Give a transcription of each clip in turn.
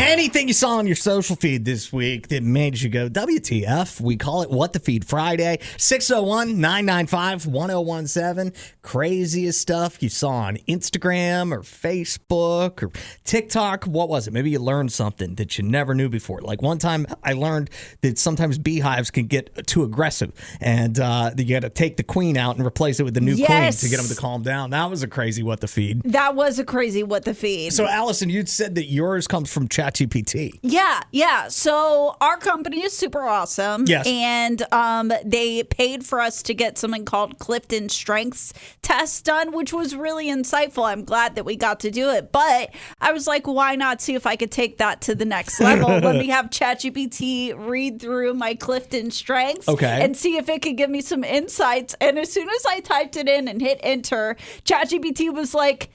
Anything you saw on your social feed this week that made you go, WTF? We call it What the Feed Friday. 601-995-1017. Craziest stuff you saw on Instagram or Facebook or TikTok. What was it? Maybe you learned something that you never knew before. Like one time I learned that sometimes beehives can get too aggressive and you got to take the queen out and replace it with the new queen to get them to calm down. That was a crazy What the Feed. That was a crazy What the Feed. So, Allison, you said that yours comes from ChatGPT. Yeah. So our company is super awesome. Yes. And they paid for us to get something called Clifton Strengths Test done, which was really insightful. I'm glad that we got to do it. But I was like, why not see if I could take that to the next level? Let me have ChatGPT read through my Clifton Strengths and see if it could give me some insights. And as soon as I typed it in and hit enter, ChatGPT was like,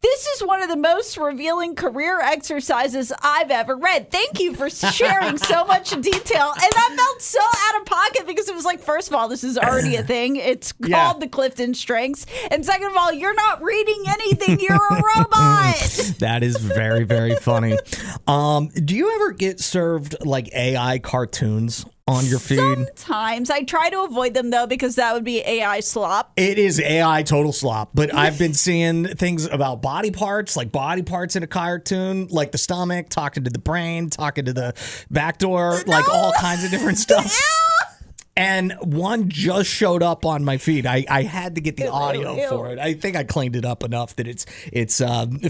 this is one of the most revealing career exercises I've ever read. Thank you for sharing so much detail. And I felt so out of pocket because it was like, first of all, this is already a thing. It's called the Clifton Strengths. And second of all, you're not reading anything. You're a robot. That is very, very funny. Do you ever get served like AI cartoons on your feed? Sometimes. I try to avoid them, though, because that would be AI slop. It is AI total slop. But I've been seeing things about body parts, like body parts in a cartoon, like the stomach, talking to the brain, talking to the back door, like all kinds of different stuff. And one just showed up on my feed. I had to get the audio for it. I think I cleaned it up enough that it's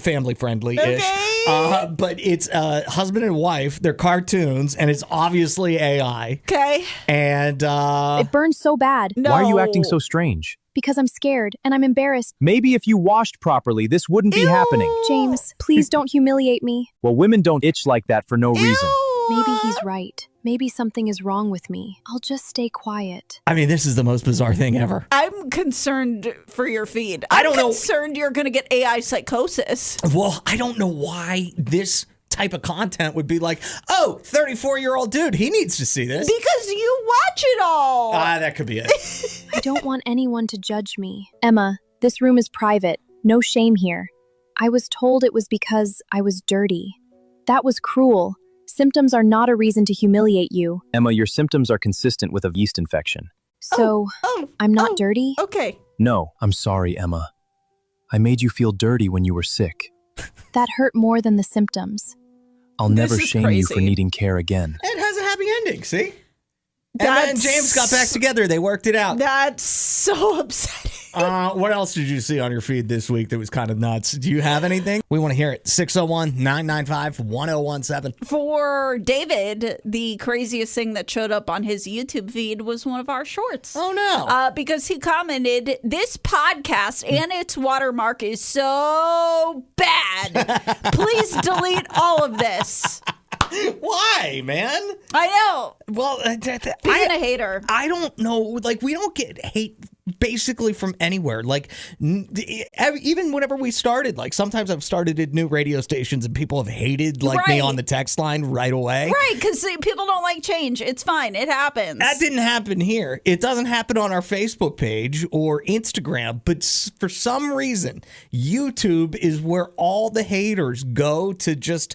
family friendly-ish. Okay. But it's husband and wife. They're cartoons, and it's obviously AI. Okay. And it burns so bad. No. Why are you acting so strange? Because I'm scared and I'm embarrassed. Maybe if you washed properly, this wouldn't be happening. James, please don't humiliate me. Well, women don't itch like that for no reason. Maybe he's right. Maybe something is wrong with me. I'll just stay quiet. I mean, this is the most bizarre thing ever. I'm concerned for your feed. I'm concerned you're going to get AI psychosis. Well, I don't know why this type of content would be like, 34-year-old dude, he needs to see this. Because you watch it all. That could be it. I don't want anyone to judge me. Emma, this room is private. No shame here. I was told it was because I was dirty. That was cruel. Symptoms are not a reason to humiliate you. Emma, your symptoms are consistent with a yeast infection. So, I'm not dirty? Okay. No, I'm sorry, Emma. I made you feel dirty when you were sick. That hurt more than the symptoms. I'll never shame you for needing care again. It has a happy ending, see? Emma and James got back together. They worked it out. That's so upsetting. What else did you see on your feed this week that was kind of nuts? Do you have anything? We want to hear it. 601-995-1017. For David, the craziest thing that showed up on his YouTube feed was one of our shorts. Oh, no. Because he commented, this podcast and its watermark is so bad. Please delete all of this. Why, man? I know. Well, being a hater. I don't know. Like, we don't get hate basically from anywhere. Like, even whenever we started, like, sometimes I've started at new radio stations and people have hated, like, me on the text line right away. Right, because people don't like change. It's fine. It happens. That didn't happen here. It doesn't happen on our Facebook page or Instagram, but for some reason, YouTube is where all the haters go to just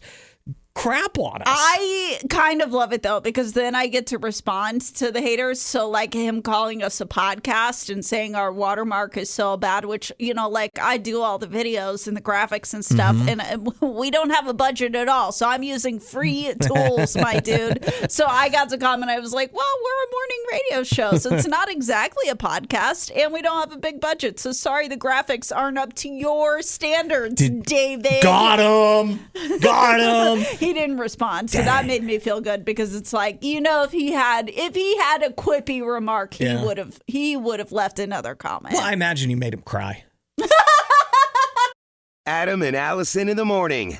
crap on us. I kind of love it, though, because then I get to respond to the haters. So, like him calling us a podcast and saying our watermark is so bad, which, you know, like I do all the videos and the graphics and stuff, and we don't have a budget at all. So I'm using free tools, my dude. So I got to comment. I was like, well, we're a morning radio show, so it's not exactly a podcast, and we don't have a big budget. So sorry, the graphics aren't up to your standards, David. Got him. He didn't respond, so that made me feel good because it's like, you know, if he had a quippy remark, he would have left another comment. Well, I imagine you made him cry. Adam and Allison in the morning.